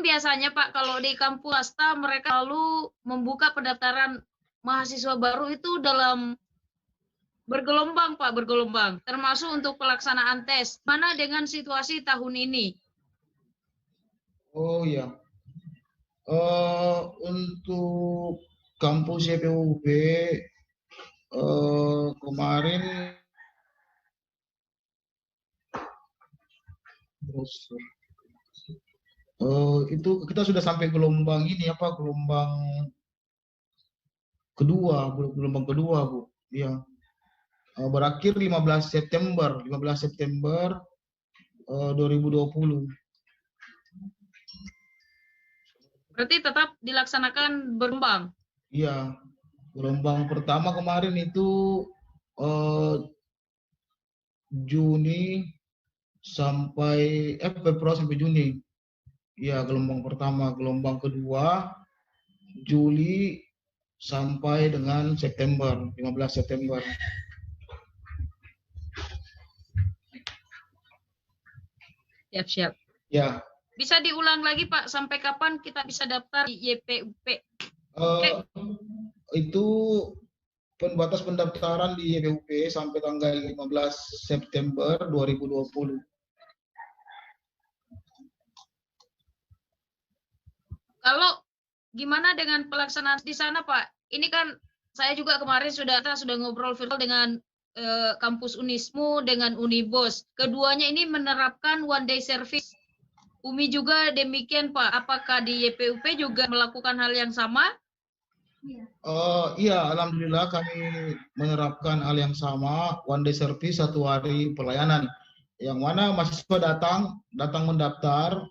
kan biasanya Pak, kalau di kampus swasta mereka lalu membuka pendaftaran mahasiswa baru itu dalam bergelombang Pak, bergelombang. Termasuk untuk pelaksanaan tes. Mana dengan situasi tahun ini? Oh ya, untuk kampus YPUB kemarin itu kita sudah sampai gelombang ini apa gelombang kedua, gelombang kedua Bu. Ya, berakhir 15 September, 15 September 2020. Berarti tetap dilaksanakan berkembang. Iya, gelombang pertama kemarin itu Juni sampai Februari sampai Juni. Iya, gelombang pertama, gelombang kedua Juli sampai dengan September, 15 September. Siap-siap. Ya. Bisa diulang lagi Pak, sampai kapan kita bisa daftar di YPUP? Itu pembatas pendaftaran di YPUP sampai tanggal 15 September 2020. Kalau gimana dengan pelaksanaan di sana Pak? Ini kan saya juga kemarin sudah ngobrol virtual dengan kampus Unismu dengan Unibos. Keduanya ini menerapkan one day service. UMI juga demikian Pak. Apakah di YPUP juga melakukan hal yang sama? Iya, alhamdulillah kami menerapkan hal yang sama, one day service, 1 hari pelayanan. Yang mana mahasiswa datang mendaftar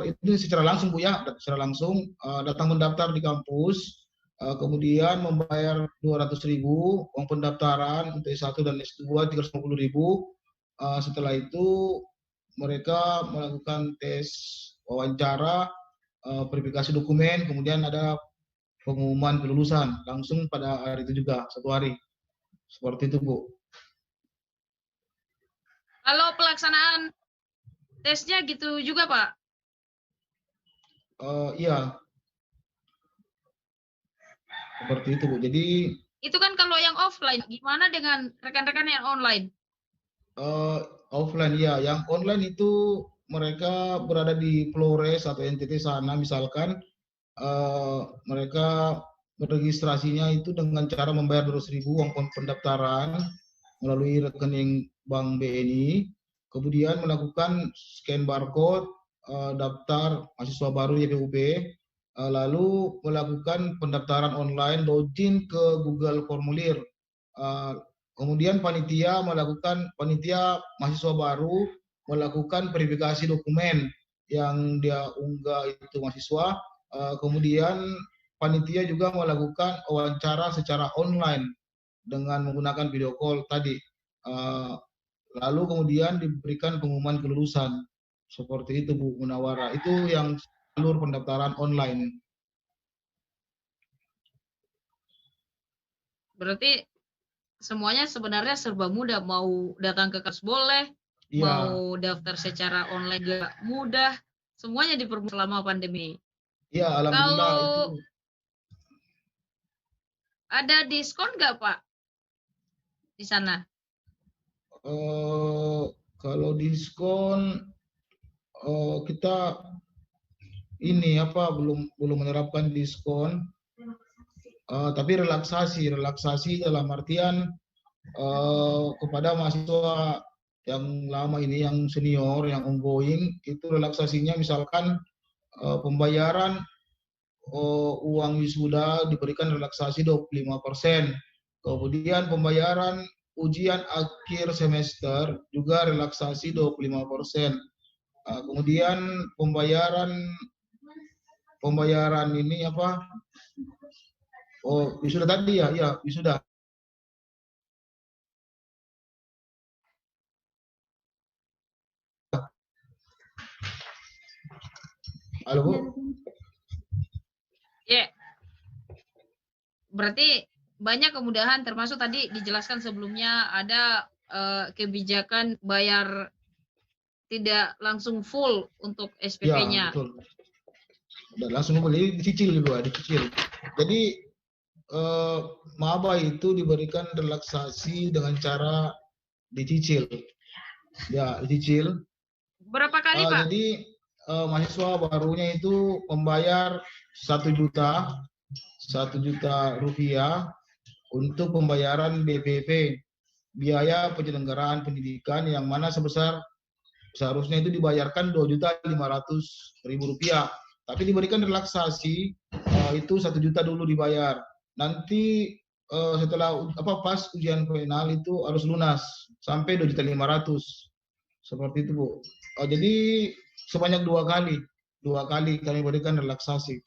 itu secara langsung Bu ya, secara langsung datang mendaftar di kampus, kemudian membayar 200.000 uang pendaftaran untuk S1 dan S2 350.000. Setelah itu mereka melakukan tes wawancara, verifikasi dokumen, kemudian ada pengumuman kelulusan langsung pada hari itu juga, 1 hari. Seperti itu Bu. Kalau pelaksanaan tesnya gitu juga Pak? Iya. Seperti itu Bu. Jadi itu kan kalau yang offline, gimana dengan rekan-rekan yang online? Offline ya, yang online itu mereka berada di Flores atau NTT sana misalkan, mereka registrasinya itu dengan cara membayar 200.000 uang pendaftaran melalui rekening Bank BNI, kemudian melakukan scan barcode, daftar mahasiswa baru YPUB, lalu melakukan pendaftaran online, login ke Google Formulir. Kemudian panitia mahasiswa baru melakukan verifikasi dokumen yang dia unggah itu mahasiswa. Kemudian panitia juga melakukan wawancara secara online dengan menggunakan video call tadi. Lalu kemudian diberikan pengumuman kelulusan. Seperti itu Bu Munawara. Itu yang jalur pendaftaran online. Berarti semuanya sebenarnya serba mudah, mau datang ke kelas boleh, mau daftar secara online juga mudah, semuanya dipermudah selama pandemi. Iya, alhamdulillah. Kalau itu ada diskon nggak Pak di sana? Kalau diskon kita ini belum menerapkan diskon, tapi relaksasi dalam artian kepada mahasiswa yang lama ini, yang senior, yang ongoing, itu relaksasinya misalkan pembayaran uang wisuda diberikan relaksasi 25%. Kemudian pembayaran ujian akhir semester juga relaksasi 25%. Kemudian pembayaran ini apa? Oh, wisuda tadi ya, wisuda. Halo Bu. Ya, berarti banyak kemudahan, termasuk tadi dijelaskan sebelumnya ada kebijakan bayar tidak langsung full untuk Ya, SPP-nya. betul. Udah langsung beli, dicicil juga, dicicil. Jadi maba itu diberikan relaksasi dengan cara dicicil. Ya, dicicil. Berapa kali, Pak? Jadi mahasiswa barunya itu membayar 1 juta, 1 juta rupiah untuk pembayaran BPP, biaya penyelenggaraan pendidikan, yang mana seharusnya itu dibayarkan 2.500.000 rupiah. Tapi diberikan relaksasi itu 1 juta dulu dibayar. Nanti setelah pas ujian final itu harus lunas sampai 2.500.000. Seperti itu, Bu. Jadi sebanyak 2 kali kami berikan relaksasi.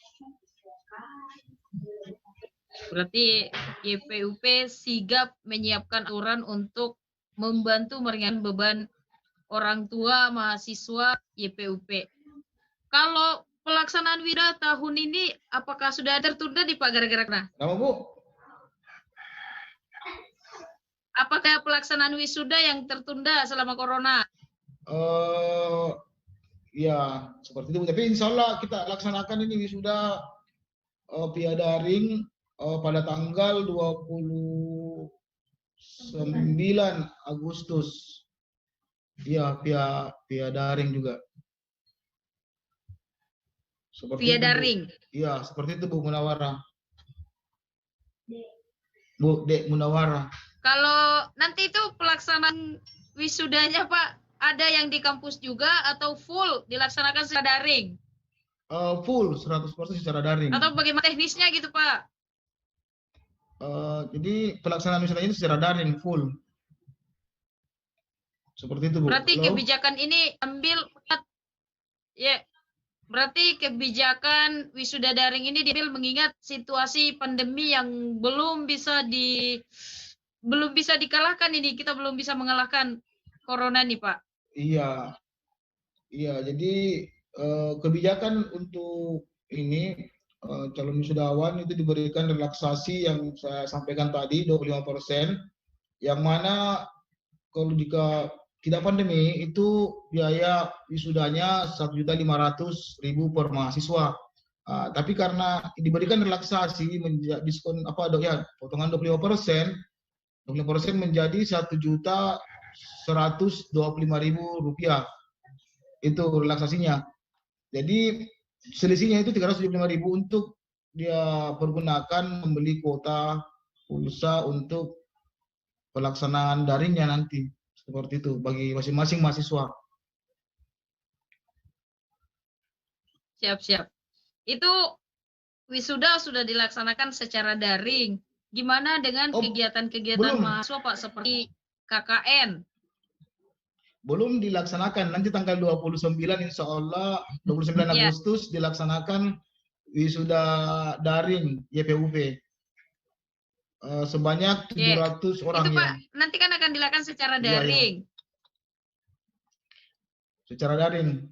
Berarti YPUP sigap menyiapkan aturan untuk membantu meringankan beban orang tua mahasiswa YPUP. Kalau pelaksanaan wisuda tahun ini apakah sudah tertunda di Pak gara-gara kena? Nama, Bu? Apakah pelaksanaan wisuda yang tertunda selama corona? Ya, seperti itu. Tapi insya Allah kita laksanakan ini wisuda via daring pada tanggal 29 Agustus. Ya, via daring juga. Seperti Via itu, daring? Iya, seperti itu, Bu Munawara. Bu Dek Munawara. Kalau nanti itu pelaksanaan wisudanya, Pak, ada yang di kampus juga atau full dilaksanakan secara daring? Full 100% secara daring. Atau bagaimana teknisnya gitu, Pak? Jadi pelaksanaan wisuda ini secara daring full. Seperti itu, Bu. Berarti Halo? kebijakan ini berarti kebijakan wisuda daring ini diambil mengingat situasi pandemi yang belum bisa dikalahkan ini. Kita belum bisa mengalahkan corona nih, Pak. Iya. Jadi kebijakan untuk ini calon wisudawan itu diberikan relaksasi yang saya sampaikan tadi 25%, yang mana kalau jika tidak pandemi itu biaya wisudanya 1.500.000 per mahasiswa. Tapi karena diberikan relaksasi diskon potongan 25% menjadi 1.125.000 rupiah. Itu relaksasinya. Jadi selisihnya itu 375.000 untuk dia pergunakan membeli kuota pulsa untuk pelaksanaan daringnya nanti. Seperti itu bagi masing-masing mahasiswa. Siap. Itu wisuda sudah dilaksanakan secara daring. Gimana dengan kegiatan-kegiatan mahasiswa, Pak, seperti KKN? Belum dilaksanakan. Nanti tanggal 29 insya Allah 29 Agustus dilaksanakan wisuda daring YPUP. Sebanyak 700 orang. Itu, Pak, nanti kan akan dilakukan secara daring. Iya. Secara daring.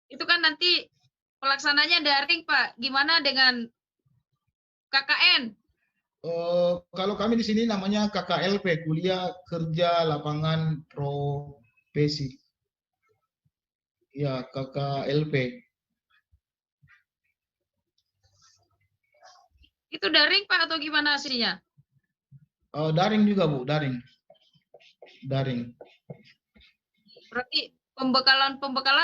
Itu kan nanti pelaksananya daring, Pak. Gimana dengan KKN? Kalau kami di sini namanya KKLP, Kuliah Kerja Lapangan Profesi. Ya, KKLP. Itu daring, Pak, atau gimana hasilnya? Daring juga, Bu, daring. Berarti pembekalan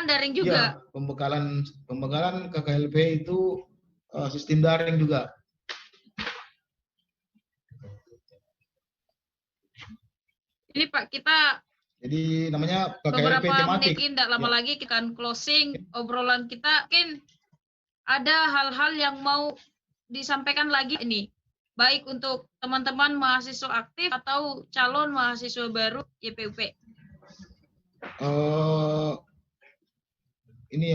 daring juga? Ya, pembekalan KKLP itu sistem daring juga. Ini, Pak, kita jadi namanya KKLP beberapa tematik. menit tidak lama lagi kita akan closing obrolan kita. Mungkin ada hal-hal yang mau disampaikan lagi ini, baik untuk teman-teman mahasiswa aktif atau calon mahasiswa baru YPUP. Ini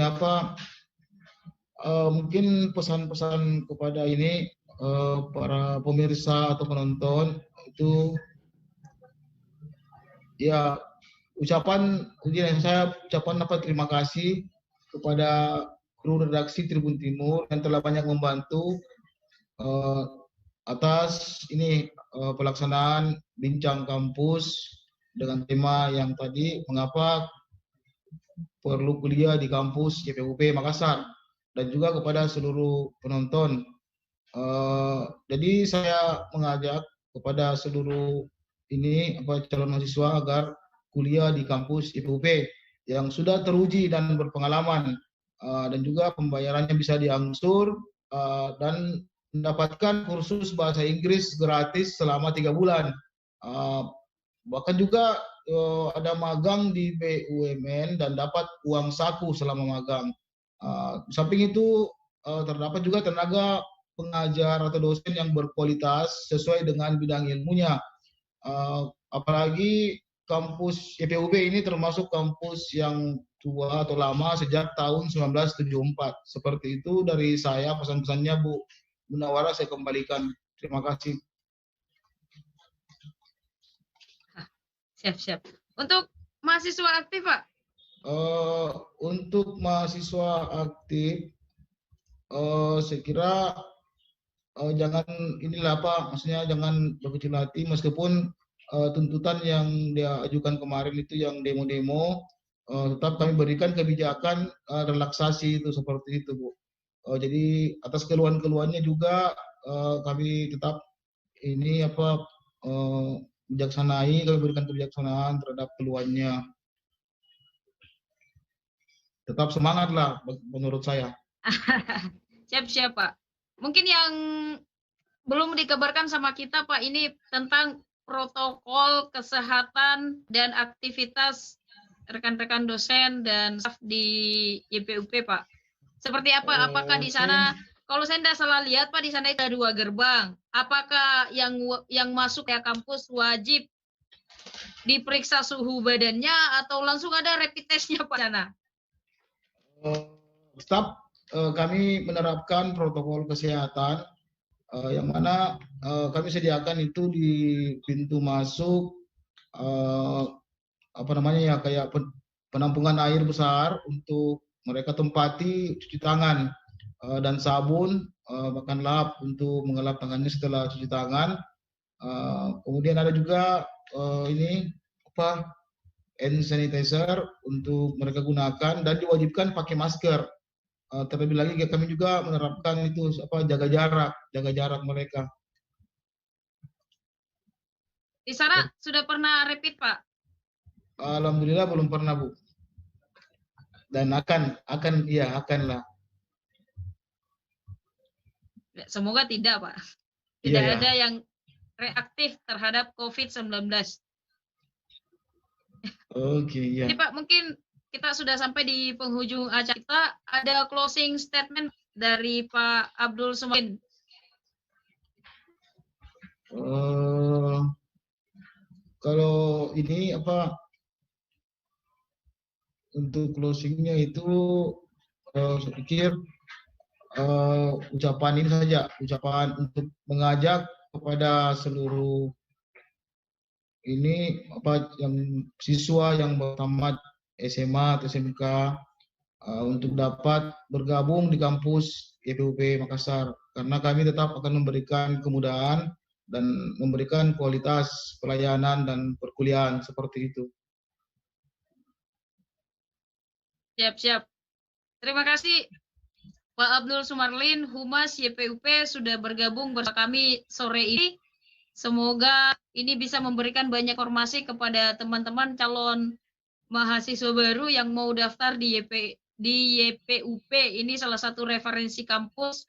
mungkin pesan-pesan kepada ini para pemirsa atau penonton itu, ya, ucapan terima kasih kepada kru redaksi Tribun Timur yang telah banyak membantu atas ini pelaksanaan bincang kampus dengan tema yang tadi, mengapa perlu kuliah di kampus YPUP Makassar, dan juga kepada seluruh penonton. Jadi saya mengajak kepada seluruh calon mahasiswa agar kuliah di kampus YPUP yang sudah teruji dan berpengalaman, dan juga pembayarannya bisa diangsur, dan mendapatkan kursus bahasa Inggris gratis selama 3 bulan. Bahkan juga ada magang di BUMN dan dapat uang saku selama magang. Di samping itu terdapat juga tenaga pengajar atau dosen yang berkualitas sesuai dengan bidang ilmunya. Apalagi kampus YPUB ini termasuk kampus yang tua atau lama sejak tahun 1974. Seperti itu dari saya, pesan-pesannya Bu Munawara saya kembalikan. Terima kasih. Siap. Untuk mahasiswa aktif, Pak? Untuk mahasiswa aktif, saya kira jangan maksudnya jangan berkecil hati, meskipun tuntutan yang dia ajukan kemarin itu yang demo-demo, tetap kami berikan kebijakan relaksasi itu seperti itu, Bu. Jadi atas keluhan-keluhannya juga kami tetap bijaksanai, kami berikan kebijaksanaan terhadap keluhannya. Tetap semangatlah menurut saya. Siap, Pak. Mungkin yang belum dikabarkan sama kita, Pak, ini tentang protokol kesehatan dan aktivitas rekan-rekan dosen dan staf di YPUP, Pak. Seperti apa? Apakah di sana, kalau saya tidak salah lihat, Pak, di sana ada 2 gerbang. Apakah yang masuk ke kampus wajib diperiksa suhu badannya atau langsung ada rapid test-nya, Pak, di sana? Tetap kami menerapkan protokol kesehatan, yang mana kami sediakan itu di pintu masuk kayak penampungan air besar untuk mereka tempati cuci tangan, dan sabun, bahkan lap untuk mengelap tangannya setelah cuci tangan. Kemudian ada juga hand sanitizer untuk mereka gunakan, dan diwajibkan pakai masker. Terlebih lagi kami juga menerapkan itu jaga jarak mereka. Di sana sudah pernah rapid, Pak? Alhamdulillah belum pernah, Bu. Dan akanlah. Semoga tidak, Pak. Tidak Iya, ada yang reaktif terhadap COVID-19. Oke, iya. Jadi, Pak, mungkin kita sudah sampai di penghujung acara kita. Ada closing statement dari Pak Abdul Sumarlin. Kalau ini untuk closingnya itu saya pikir ucapan ini saja, ucapan untuk mengajak kepada seluruh yang siswa yang tamat SMA atau SMK untuk dapat bergabung di kampus YPUP Makassar, karena kami tetap akan memberikan kemudahan dan memberikan kualitas pelayanan dan perkuliahan seperti itu. Siap. Terima kasih Pak Abdul Sumarlin, Humas YPUP sudah bergabung bersama kami sore ini. Semoga ini bisa memberikan banyak informasi kepada teman-teman calon mahasiswa baru yang mau daftar di YPUP. Ini salah satu referensi kampus,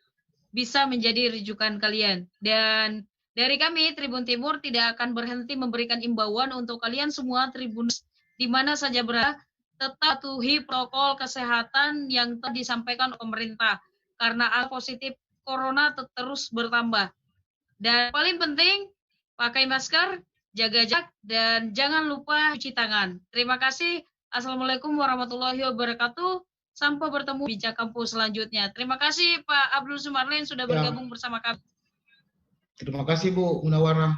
bisa menjadi rujukan kalian. Dan dari kami Tribun Timur tidak akan berhenti memberikan imbauan untuk kalian semua Tribuners di mana saja berada, tetap patuhi protokol kesehatan yang telah disampaikan pemerintah, karena angka positif corona terus bertambah. Dan paling penting, pakai masker, jaga jarak, dan jangan lupa cuci tangan. Terima kasih. Assalamualaikum warahmatullahi wabarakatuh. Sampai bertemu di kampus selanjutnya. Terima kasih Pak Abdul Sumarlin sudah bergabung bersama kami. Terima kasih Bu Munawara.